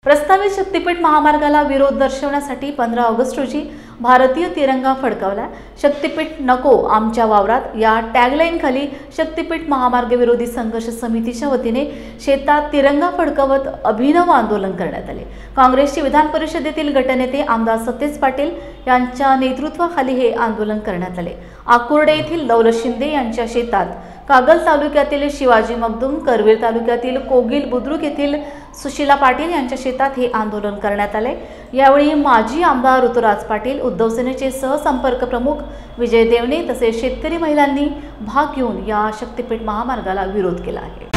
प्रस्तावित शक्तीपीठ महामार्गाला विरोध दर्शवण्यासाठी 15 ऑगस्ट रोजी भारतीय तिरंगा फडकावला। शक्तीपीठ नको आमच्या वावरात या टॅगलाईन खाली शक्तीपीठ महामार्ग विरोधी संघर्ष समितीच्या वतीने शेतात तिरंगा फडकवत अभिनव आंदोलन करण्यात आले। काँग्रेसचे विधान परिषदेतील गटनेते आमदार सतेज पाटील यांच्या नेतृत्वाखाली हे आंदोलन करण्यात आले। आकुर्डे येथील दौलत शिंदे यांच्या शेतात, कागल तालुक्यातील शिवाजी मगदूम, करवीर तालुक्यातील कोगिल बुद्रुक येथील सुशीला पाटील यांच्या शेतात हे आंदोलन करण्यात आले। यावेळी माजी आमदार ऋतुराज पाटील, उद्धव सेनेचे सहसंपर्क प्रमुख विजय देवणे तसेच शेतकरी महिलांनी भाग घेऊन या शक्तीपीठ महामार्गाला विरोध केला आहे।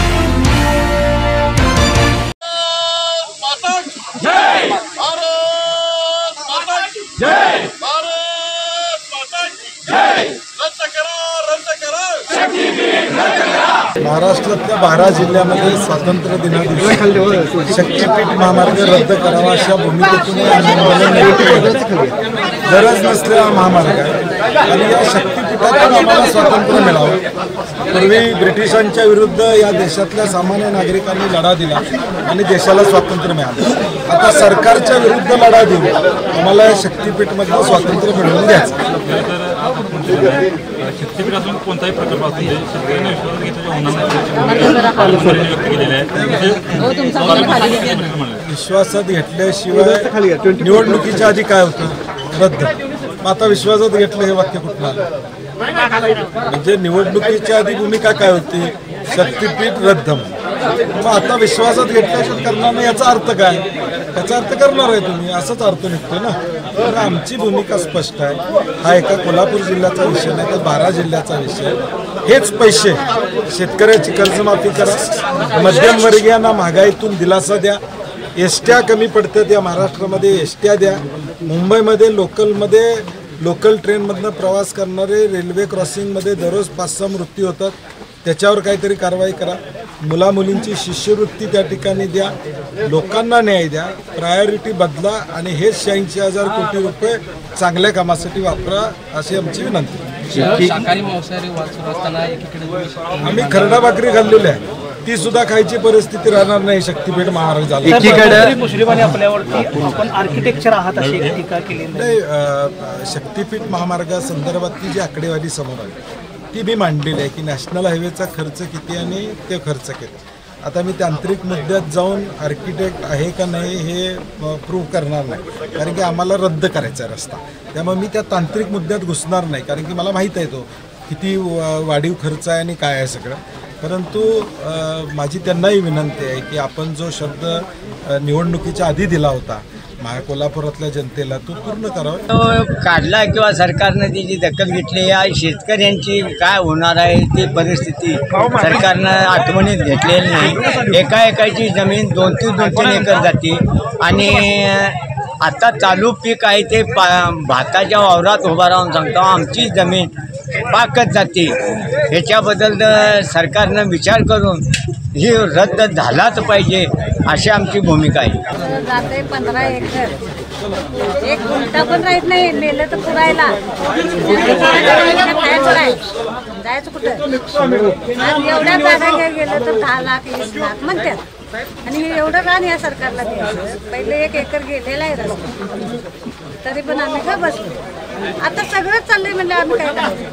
महाराष्ट्रातल्या 12 जिल्ह्यामध्ये स्वातंत्र्य दिनादिवशी शक्तीपीठ महामार्ग रद्द करावा अशा भूमिकेतून गरज नसलेला महामार्ग आहे आणि या शक्तीपीठातून आम्हाला स्वातंत्र्य मिळावं। पूर्वी ब्रिटिशांच्या विरुद्ध या देशातल्या सामान्य नागरिकांनी लढा दिला आणि देशाला स्वातंत्र्य मिळालं। आता सरकारच्या विरुद्ध लढा देऊन आम्हाला या शक्तीपीठमधलं स्वातंत्र्य मिळवून द्यायचं। शक्तीपीठातून कोणताही प्रकल्प असतो शेतकऱ्यांना विश्वासात घेतल्याशिवाय निवडणुकीच्या आधी काय होतं रद्द, आता विश्वासात घेतलं हे वाक्य कुठलं आलं? म्हणजे निवडणुकीच्या आधी भूमिका काय होती? शक्तीपीठ रद्द। मग आता विश्वासात घेतल्याशिवाय करणार नाही याचा अर्थ काय? त्याचा अर्थ करणार आहे तुम्ही, असंच अर्थ निघतो ना। तर आमची भूमिका स्पष्ट आहे। हा एका कोल्हापूर जिल्ह्याचा विषय नाही तर 12 जिल्ह्याचा विषय। हेच पैसे शेतकऱ्याची कर्जमाफी करा, मध्यमवर्गीयांना महागाईतून दिलासा द्या, एसट्या कमी पडतात या महाराष्ट्रामध्ये एसट्या द्या, मुंबईमध्ये लोकल ट्रेनमधनं प्रवास करणारे रेल्वे क्रॉसिंगमध्ये दररोज 5-6 मृत्यू होतात, त्याच्यावर काहीतरी कारवाई करा, मुलामुलींची शिष्यवृत्ती त्या ठिकाणी द्या, लोकांना न्याय द्या, प्रायोरिटी बदला आणि हेच 86,000 कोटी रुपये चांगल्या कामासाठी वापरा अशी आमची विनंती। आम्ही खरडा भाकरी खाल्लेली आहे, ती सुद्धा खायची परिस्थिती राहणार नाही शक्तीपीठ महामार्ग झाला। एकीकडे मुस्लिमांनी आपल्यावरती आपण आर्किटेक्चर आहात अशी टीका केली नाही। शक्तीपीठ महामार्गासंदर्भातली जी आकडेवारी समोर आली ती मी मांडलेली आहे की नॅशनल हायवेचा खर्च किती आणि ते खर्च किती। आता मी तांत्रिक मुद्द्यात जाऊन आर्किटेक्ट आहे का नाही हे प्रूव्ह करणार नाही, कारण की आम्हाला रद्द करायचा रस्ता, त्यामुळे मी त्या तांत्रिक मुद्द्यात घुसणार नाही, कारण की मला माहीत आहे तो किती वाढीव खर्च आहे आणि काय आहे सगळं। परंतु माझी त्यांनाही विनंती आहे की आपण जो शब्द निवडणुकीच्या आधी दिला होता कोल्हापुरातल्या जनतेला तो पूर्ण करावा। काढला किंवा सरकारने त्याची दखल घेतली, या शेतकऱ्यांची काय होणार आहे ती परिस्थिती सरकारनं आठवणीत घेतलेली नाही। एकाची जमीन 2-3 एकर जाते आणि आता चालू पीक आहे ते भाताच्या वावरात उभा राहून सांगतो आमची जमीन पाकच जाते। ह्याच्याबद्दल सरकारनं विचार करून ही रद्द झालाच पाहिजे अशी आमची भूमिका आहे। जाते 15 एकर, 1 गुंठा पण राहत नाही, मेलं तर पुरायला जायचं कुठं? एवढ्या जागा गेलं तर 10 लाख 20 लाख म्हणतात आणि हे एवढं रान या सरकारला द्यायचं। पहिले 1 एकर गेलेला आहे रस्ता, तरी पण आम्ही का बसलो? आता सगळंच चाललंय म्हणजे आम्ही काय करायचं?